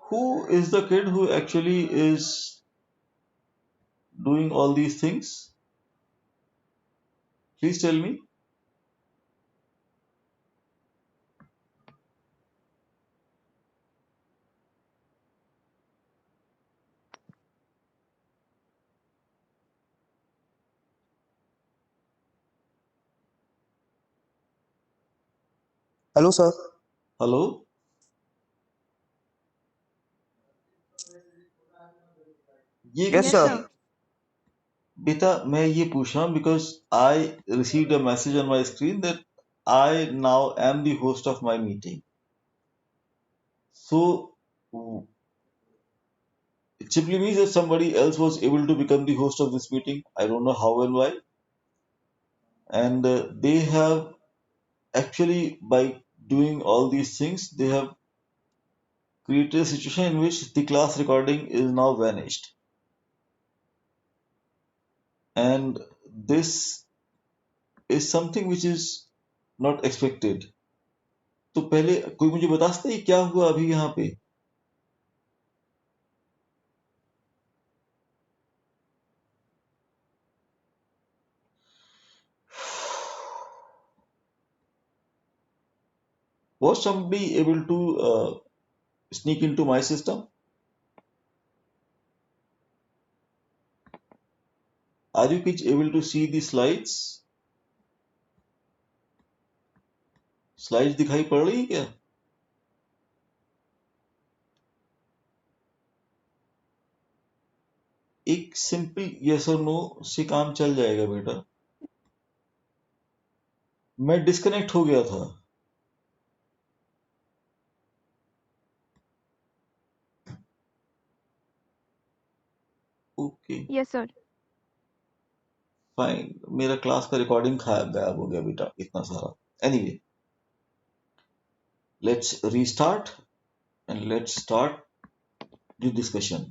Who is the kid who actually is doing all these things? Please tell me. Hello, sir. Hello? ये Yes, Yes, sir. sir. बेटा मैं ये पूछ रहा हूँ because I received a message on my screen that I now am the host of my meeting. So it simply means that somebody else was able to become the host of this meeting. I don't know how and why. And they have actually, by doing all these things, they have created a situation in which the class recording is now vanished. And this is something which is not expected. तो पहले कोई मुझे बता सकता है क्या हुआ अभी यहाँ पे? Was somebody able to sneak into my system? Are you kids able to see the slides? Slides दिखाई पड़ रही है क्या? एक सिंपल यस और नो से काम चल जाएगा बेटा. मैं डिस्कनेक्ट हो गया था. Okay Yes, sir. फाइन. मेरा क्लास का रिकॉर्डिंग गायब हो गया बेटा इतना सारा. Anyway, let's restart and let's start the discussion.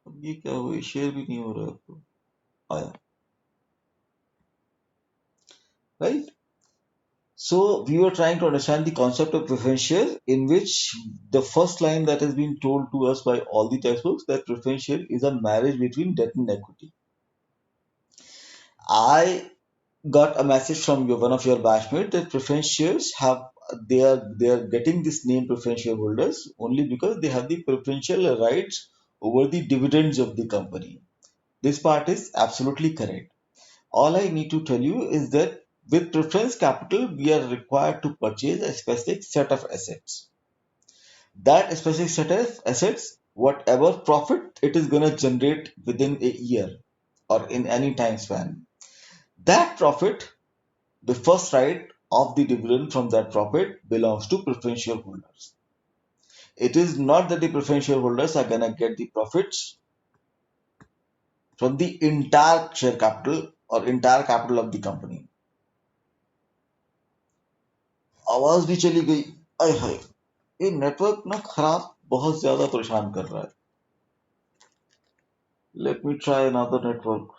अब ये क्या हुआ? शेयर भी नहीं हो रहा है. तो आया right. So we were trying to understand the concept of preferential, in which the first line that has been told to us by all the textbooks, that preferential is a marriage between debt and equity. I got a message from one of your batchmates that preference shares have they are getting this name preferential holders only because they have the preferential rights over the dividends of the company. This part is absolutely correct. All I need to tell you is that with preference capital, we are required to purchase a specific set of assets. That specific set of assets, whatever profit it is going to generate within a year or in any time span, that profit, the first right of the dividend from that profit belongs to preferential holders. It is not that the preferential holders are going to get the profits from the entire share capital or entire capital of the company. आवाज भी चली गई. आय हाय, ये network ना खराब बहुत ज्यादा परेशान कर रहा है. Let me try another network.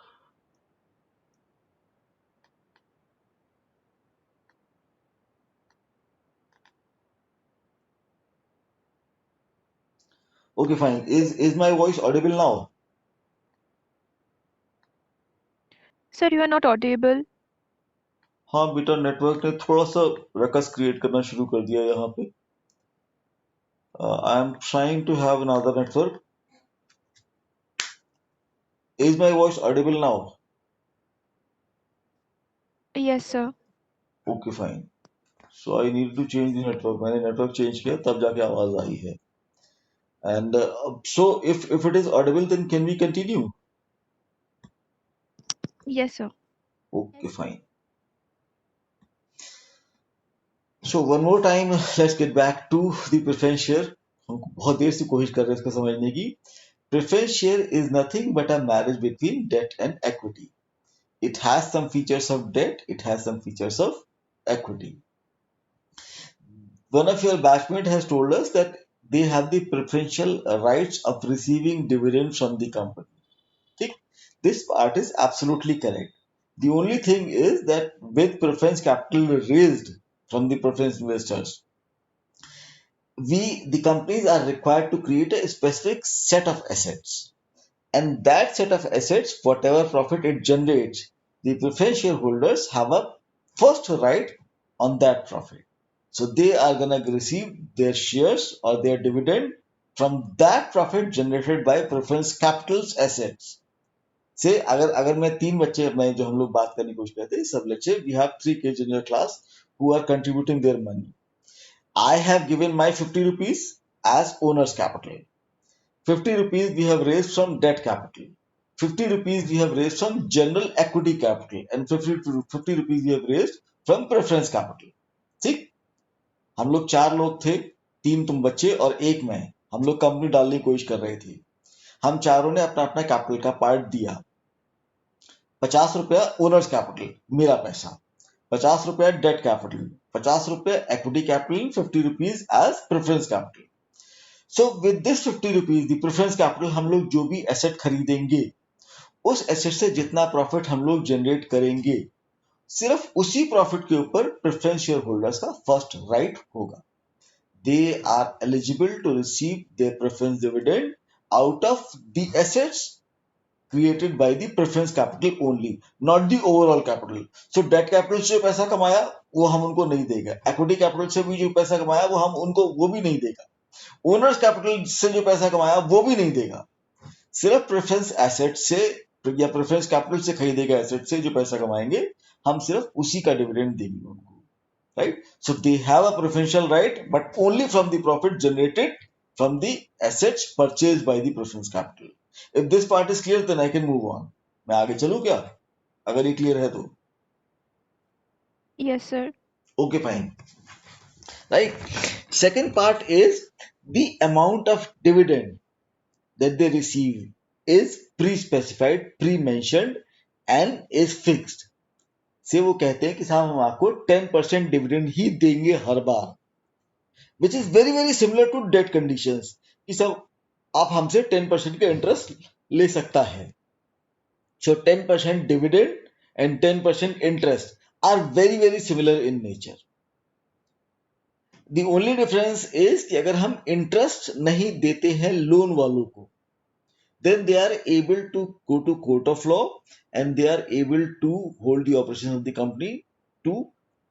Okay fine. Is my voice Audible now? Sir, you are not audible. हाँ बेटा, नेटवर्क ने थोड़ा सा रकस क्रिएट करना शुरू कर दिया यहाँ पे. I am trying to have another network. Is my voice audible now? Yes, sir. Okay, fine. So I need to change the network. मैंने network change किया तब जाके आवाज आई है. And so if it is audible, then can we continue? Yes, sir. Okay, fine. So one more time, let's get back to the preference share. हम बहुत देर से कोशिश कर रहे हैं इसको समझने की. Preference share is nothing but a marriage between debt and equity. It has some features of debt. It has some features of equity. One of your batchmates has told us that they have the preferential rights of receiving dividends from the company. ठीक? This part is absolutely correct. The only thing is that with preference capital raised from the preference investors, the companies are required to create a specific set of assets, and that set of assets, whatever profit it generates, the preference shareholders have a first right on that profit. So they are gonna receive their shares or their dividend from that profit generated by preference capital's assets. से अगर अगर मैं तीन बच्चे मैं जो हम लोग बात करने की कोशिश करते हैं सब बच्चे we have 3 kids in your class who are contributing their money. I have given my 50 rupees as owner's capital. 50 rupees we have raised from debt capital. 50 rupees we have raised from general equity capital, and 50 rupees we have raised from preference capital. ठीक, हम लोग चार लोग थे, तीन तुम बच्चे और एक मैं, हम लोग कंपनी डालने की कोशिश कर रहे थे। हम चारों ने अपना अपना कैपिटल का पार्ट दिया। 50 रुपया ओनर्स कैपिटल मेरा पैसा, 50 रुपया डेट कैपिटल, 50 रुपया equity capital, 50 rupees as preference capital. So with this 50 rupees the preference capital हम लोग जो भी एसेट खरीदेंगे उस एसेट से जितना प्रॉफिट हम लोग जनरेट करेंगे सिर्फ उसी प्रॉफिट के ऊपर प्रेफरेंस शेयर होल्डर्स का फर्स्ट राइट होगा। They are eligible to receive their preference dividend out of the assets created by the preference capital only, not the overall capital. So debt capital से जो पैसा कमाया वो हम उनको नहीं देगा, equity capital से भी जो पैसा कमाया वो हम उनको वो भी नहीं देगा, ओनर्स कैपिटल से जो पैसा कमाया वो भी नहीं देगा। सिर्फ प्रेफरेंस एसेट से या प्रेफरेंस कैपिटल से खरीदे गए एसेट से जो पैसा कमाएंगे हम सिर्फ उसी का डिविडेंड देंगे उनको, right? So they have a preferential right, but only from the profit generated from the assets purchased by the preference capital. If this part is clear, then I can move on. मैं आगे चलूं क्या? अगर ये clear है तो Yes, sir. okay, fine. Right. Second part is the amount of dividend that they receive is pre-specified, pre-mentioned and is fixed. से वो कहते हैं कि साहब हम आपको 10% डिविडेंड ही देंगे हर बार, which is very very similar to date conditions कि सब आप हमसे 10% का इंटरेस्ट ले सकता है। So 10% dividend and 10% interest are very very similar in nature. The only difference is कि अगर हम इंटरेस्ट नहीं देते हैं लोन वालों को then they are able to go to court of law and they are able to hold the operations of the company to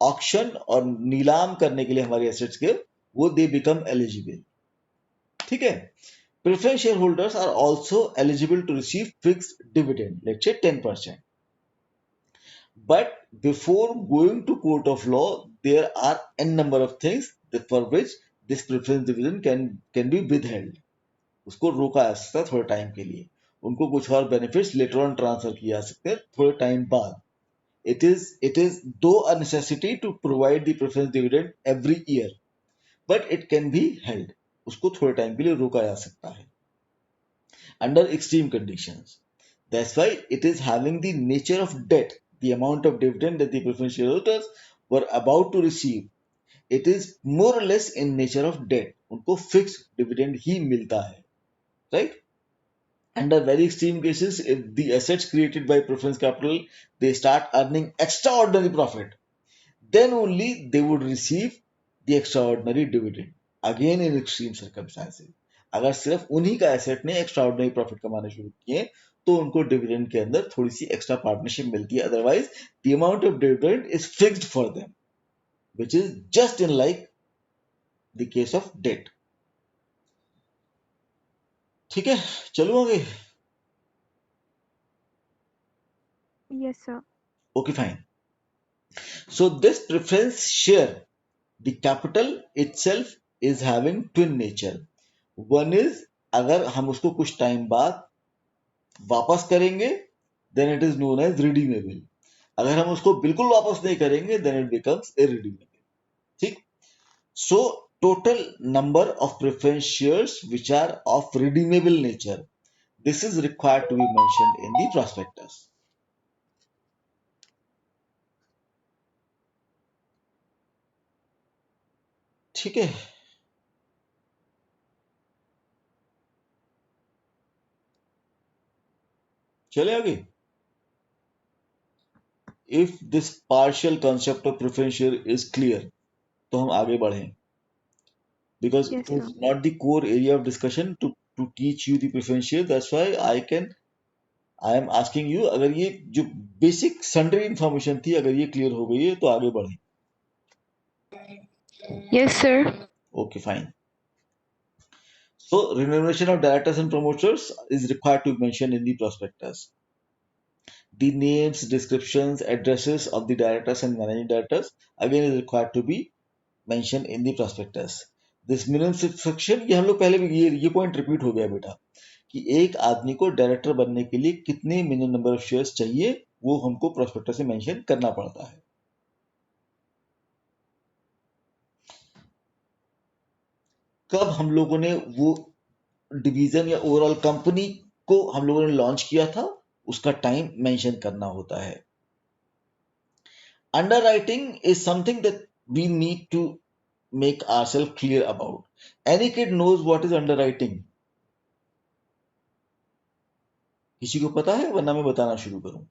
auction और नीलाम करने के लिए हमारे एसेट्स के वो they become eligible। ठीक है, preference shareholders are also eligible to receive fixed dividend, let's say 10%, but before going to court of law there are n number of things that for which this preference dividend can be withheld, उसको रोका जा सकता है थोड़े time के लिए, उनको कुछ और बेनिफिट्स लेटर ऑन ट्रांसफर किए जा सकते हैं थोड़े टाइम बाद। it is though a necessity to provide the preference dividend every year, but it can be held, उसको थोड़े टाइम के लिए रोका जा सकता है under extreme conditions. That's why it is having the nature of debt. The amount of dividend that the preference shareholders were about to receive, it is more or less in nature of debt, उनको fixed dividend ही मिलता है, right? Under very extreme cases, if the assets created by preference capital they start earning extraordinary profit, then only they would receive the extraordinary dividend. Again in extreme circumstances, अगर सिर्फ उन्हीं का asset ने extraordinary profit कमाने शुरू किए तो उनको डिविडेंड के अंदर थोड़ी सी एक्स्ट्रा पार्टनरशिप मिलती है, otherwise the amount of dividend is fixed for them which is just in like the case of debt. ठीक है, चलो आगे। Yes, sir. Okay fine. So this preference share, the capital itself is having twin nature. One is अगर हम उसको कुछ time बाद वापस करेंगे then it is known as redeemable. अगर हम उसको बिल्कुल वापस नहीं करेंगे then it becomes irredeemable. ठीक, so total number of preference shares which are of redeemable nature, this is required to be mentioned in the prospectus. ठीक है, चले आगे। if this partial concept of preference share is clear, तो हम आगे बढ़ें, because Yes, it is sir. not the core area of discussion to teach you the preference share. That's why I am asking you, अगर ये जो basic sundry information थी अगर ये क्लियर हो गई है तो आगे बढ़ें. Yes, sir. Okay, fine. So remuneration of directors and promoters is required to be mentioned in the prospectus. The names, descriptions, addresses of the directors and managing directors again is required to be mentioned in the prospectus. This minimum section, ये हम लोग पहले भी ये point repeat हो गया बेटा कि एक आदमी को डायरेक्टर बनने के लिए कितने मिनिमम नंबर ऑफ शेयर्स चाहिए वो हमको प्रोस्पेक्टस में मेंशन करना पड़ता है. कब हम लोगों ने वो डिवीजन या ओवरऑल कंपनी को हम लोगों ने लॉन्च किया था उसका टाइम मेंशन करना होता है. Underwriting is something that we need to make ourselves clear about. Any kid knows what is underwriting. किसी को पता है वरना मैं बताना शुरू करूं.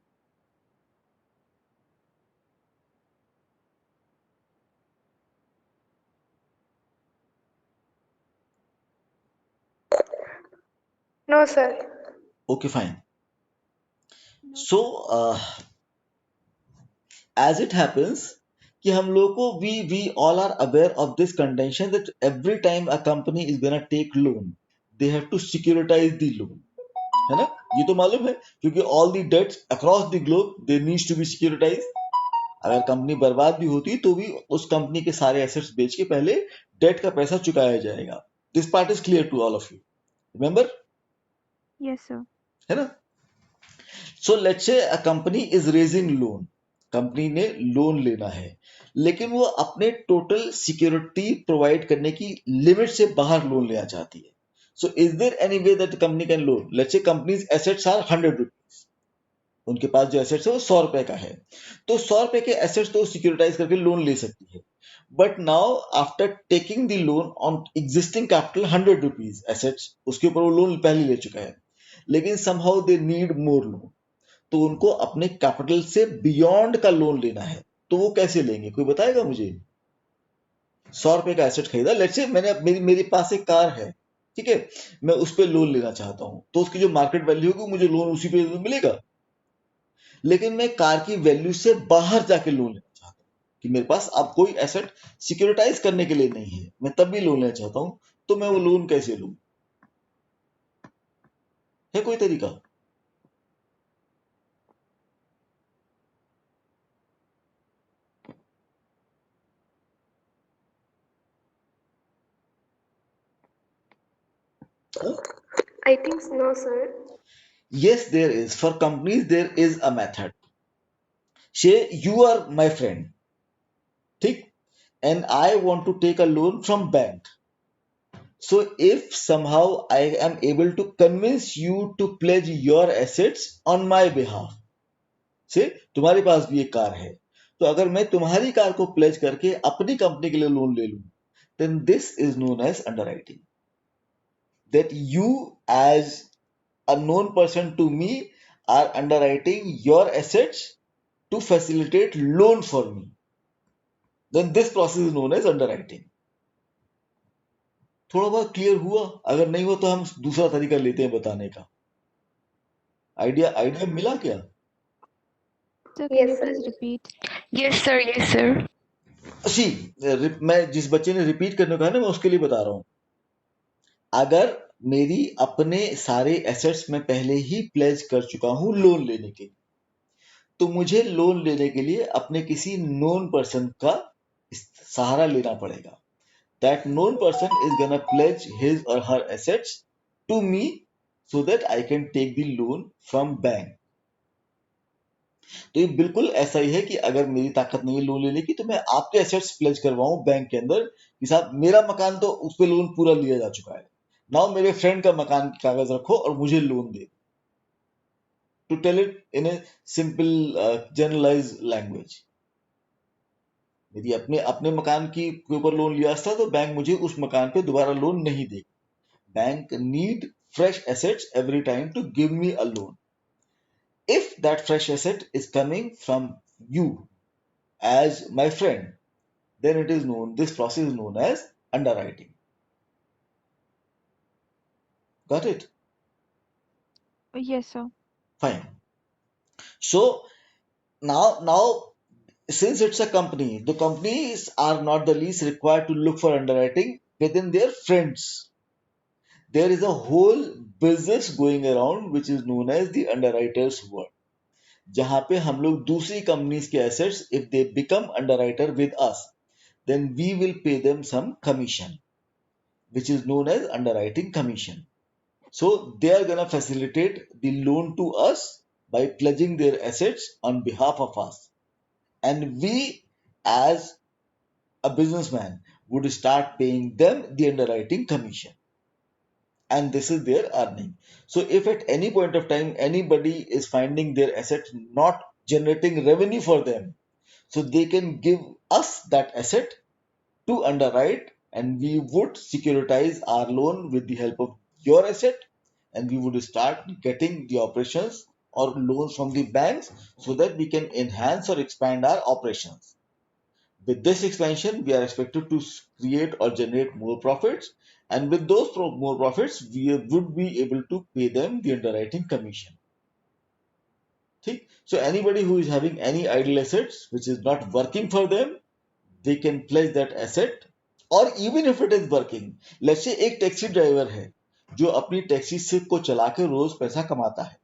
No, sir. Okay, fine. No, So as it happens कि हम लोग को we all are aware of this contention that every time a company is gonna take loan they have to securitize the loan, है ना. ये तो मालूम है क्योंकि all the debts across the globe they needs to be securitized. अगर company बर्बाद भी होती तो भी उस कंपनी के सारे एसेट्स बेच के पहले डेट का पैसा चुकाया जाएगा. This part is clear to all of you, remember, yes, sir. है ना. So let's say a company is raising loan, company ने लोन लेना है लेकिन वो अपने टोटल सिक्योरिटी प्रोवाइड करने की लिमिट से बाहर लोन लेना चाहती है. So is there any way that company can loan, let's say company's assets are 100 rupees, उनके पास जो एसेट्स है वो 100 रुपए का है तो 100 रुपए के एसेट्स तो सिक्योरिटाइज करके लोन ले सकती है. But now after taking the loan on existing capital 100 rupees assets, उसके ऊपर वो लोन पहले ले चुका है लेकिन somehow they need more loan तो उनको अपने कैपिटल से बियॉन्ड का लोन लेना है. तो वो कैसे लेंगे कोई बताएगा मुझे. 100 रुपए का एसेट खरीदा, लेट्स से मैंने मेरे पास एक कार है, ठीक है, मैं उस पर लोन लेना चाहता हूं तो उसकी जो मार्केट वैल्यू होगी मुझे लोन उसी पे मिलेगा. लेकिन मैं कार की वैल्यू से बाहर जाके लोन लेना चाहता हूँ कि मेरे पास अब कोई एसेट सिक्योरिटाइज करने के लिए नहीं है, मैं तब भी लोन लेना चाहता हूँ तो मैं वो लोन कैसे लूं, है कोई तरीका. I think no, sir. Yes, there is. For companies there is a method. Say you are my friend, ठीक, and I want to take a loan from bank. So if somehow I am able to convince you to pledge your assets on my behalf, से तुम्हारे पास भी एक car है तो अगर मैं तुम्हारी कार को प्लेज करके अपनी कंपनी के लिए लोन ले लूं then this is known as underwriting, that you as a known person to me are underwriting your assets to facilitate loan for me, then this process is known as underwriting. थोड़ा बहुत clear हुआ, अगर नहीं हुआ तो हम दूसरा तरीका लेते हैं बताने का. आइडिया आइडिया मिला क्या. Sir, can Yes, you sir. please repeat? Yes, sir. Yes, sir. सी मैं जिस बच्चे ने रिपीट करने का है ना मैं उसके लिए बता रहा हूं. अगर मेरी अपने सारे एसेट्स में पहले ही प्लेज कर चुका हूं लोन लेने के लिए तो मुझे लोन लेने के लिए अपने किसी नोन पर्सन का सहारा लेना पड़ेगा. That known person is gonna pledge his or her assets to me so that I can take the loan from bank. तो ये बिल्कुल ऐसा ही है कि अगर मेरी ताकत नहीं है लोन लेने की तो मैं आपके एसेट्स प्लेज करवाऊं बैंक के अंदर कि साहब मेरा मकान तो उस पे लोन पूरा लिया जा चुका है, नाउ मेरे फ्रेंड का मकान की कागज रखो और मुझे लोन दे. To tell it in a simple generalise language, यदि अपने अपने मकान की के ऊपर लोन लिया था तो बैंक मुझे उस मकान पे दोबारा लोन नहीं देगा. Bank need fresh assets every time to give me a loan. If that fresh asset is coming from you as my friend, then it is known, this process is known as underwriting. Got it? Yes, sir. Fine. So now since it's a company, the companies are not the least required to look for underwriting within their friends. There is a whole business going around which is known as the underwriters world, जहां पे हम लोग दूसरी companies के assets, if they become underwriter with us, then we will pay them some commission, which is known as underwriting commission. So they are gonna facilitate the loan to us by pledging their assets on behalf of us, and we as a businessman would start paying them the underwriting commission, and this is their earning. So if at any point of time anybody is finding their asset not generating revenue for them, so they can give us that asset to underwrite, and we would securitize our loan with the help of your asset, and we would start getting the operations or loans from the banks so that we can enhance or expand our operations. With this expansion, we are expected to create or generate more profits, and with those more profits, we would be able to pay them the underwriting commission. Okay? So anybody who is having any idle assets which is not working for them, they can pledge that asset, और even if it is working, let's say एक taxi driver है जो अपनी taxi से को चला के रोज पैसा कमाता है,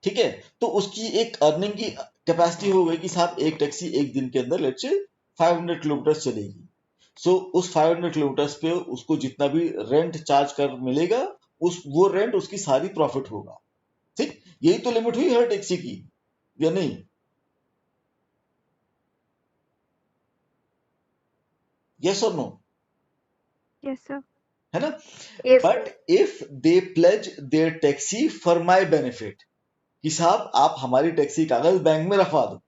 ठीक है, तो उसकी एक अर्निंग की कैपेसिटी हो गई कि साहब एक टैक्सी एक दिन के अंदर लेट्स से 500 किलोमीटर चलेगी. सो उस 500 किलोमीटर पे उसको जितना भी रेंट चार्ज कर मिलेगा, उस वो रेंट उसकी सारी प्रॉफिट होगा. ठीक, यही तो लिमिट हुई हर टैक्सी की, या नहीं? यस और नो? Yes, sir. है ना? Yes, sir. But if they pledge their taxi for my benefit, कि साहब आप हमारी टैक्सी कागज बैंक में रखवा दो,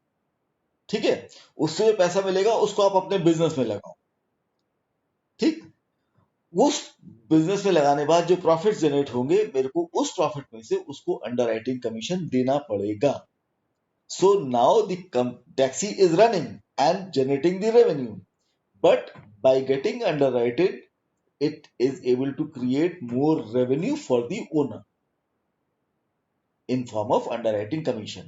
ठीक है, उससे जो पैसा मिलेगा उसको आप अपने बिजनेस में लगाओ. ठीक, उस बिजनेस में लगाने बाद जो प्रॉफिट जनरेट होंगे, मेरे को उस प्रॉफिट में से उसको अंडरराइटिंग कमीशन देना पड़ेगा. So now the taxi is running and generating the revenue, but by getting underwritten, it is able to create more revenue for the owner in form of underwriting commission.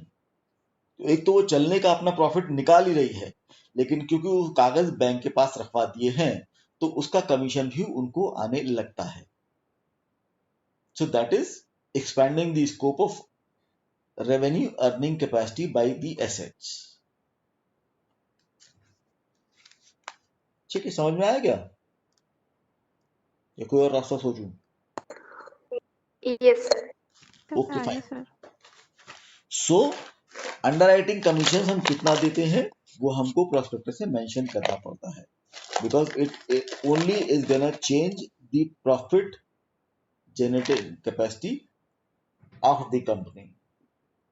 तो एक तो वो चलने का अपना profit निकाल ही रही है, लेकिन क्योंकि वो कागज बैंक के पास रखवा दिए हैं, तो उसका कमीशन भी उनको आने लगता है. So that is expanding the scope of revenue earning capacity by the assets. ठीक है, समझ में आया क्या, या कोई और रास्ता सोचूं? Yes, sir. Sir, okay fine. yes, sir. सो अंडरराइटिंग कमीशन हम कितना देते हैं वो हमको प्रोस्पेक्टस में मेंशन करना पड़ता है, because it only is gonna change the profit generating capacity of the company,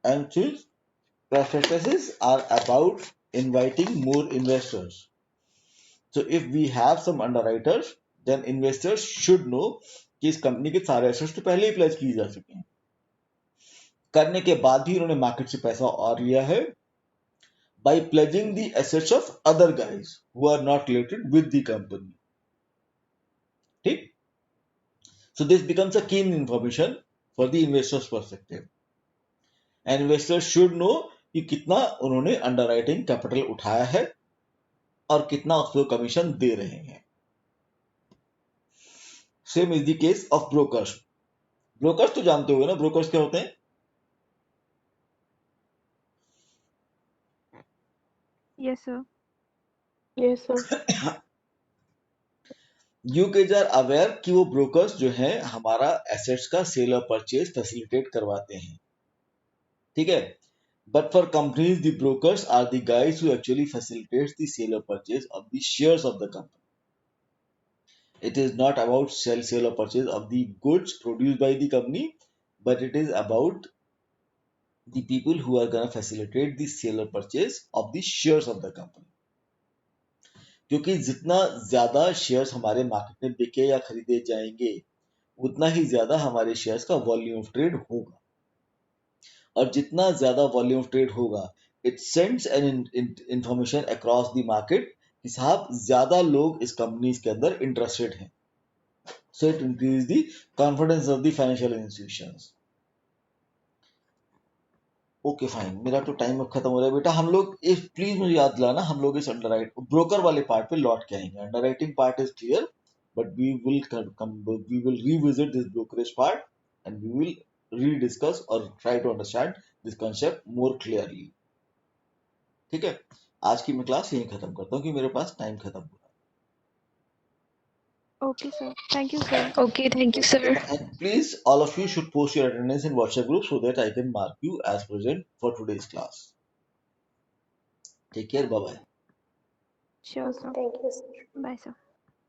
and since prospectuses are about inviting more investors, so if we have some underwriters, then investors should know कि इस company के सारे assets तो पहले he plays किए जा चुके हैं, करने के बाद भी इन्होंने मार्केट से पैसा और लिया है by pledging the assets of other guys who are not related with the company. ठीक, so this becomes a keen information for the investors perspective, and investors should know कि कितना उन्होंने अंडरराइटिंग कैपिटल उठाया है और कितना उसको कमीशन दे रहे हैं. Same is the case of brokers. Brokers तो जानते हो ना, ब्रोकर्स क्या होते हैं? Yes, sir. Yes, sir. You guys are aware कि वो ब्रोकर्स जो हैं हमारा एसेट्स का सेल और परचेज फैसिलिटेट करवाते हैं, ठीक है, but for companies the brokers are the guys who actually facilitates the sale or purchase of the shares of the company. It is not about sale or purchase of the goods produced by the company, but it is about the people who are going to facilitate the sale or purchase of the shares of the company. क्योंकि जितना ज्यादा shares हमारे market में बिके या खरीदे जाएंगे, उतना ही ज्यादा हमारे शेयर्स का वॉल्यूम ऑफ ट्रेड होगा, और जितना ज्यादा वॉल्यूम ऑफ ट्रेड होगा, it sends an information across the market कि साहब ज्यादा लोग इस कंपनीज के अंदर इंटरेस्टेड हैं. So it increases the confidence of the financial institutions. Okay fine, मेरा तो टाइम अब खत्म हो रहा है बेटा. हम लोग इफ प्लीज मुझे याद दिलाना, हम लोग इस अंडरराइट ब्रोकर वाले पार्ट पे लौट के आएंगे. Underwriting part is clear, but we will revisit this brokerage part and we will rediscuss or try to understand this concept more clearly. ठीक है, आज की मैं क्लास यहीं खत्म करता हूँ कि मेरे पास टाइम खत्म हो रहा Okay, sir. Thank you, sir. Okay, thank you, sir. है. And please, all of you should post your attendance in WhatsApp group so that I can mark you as present for today's class. Take care. Bye bye. Sure, sir. Thank you, sir. Bye, sir.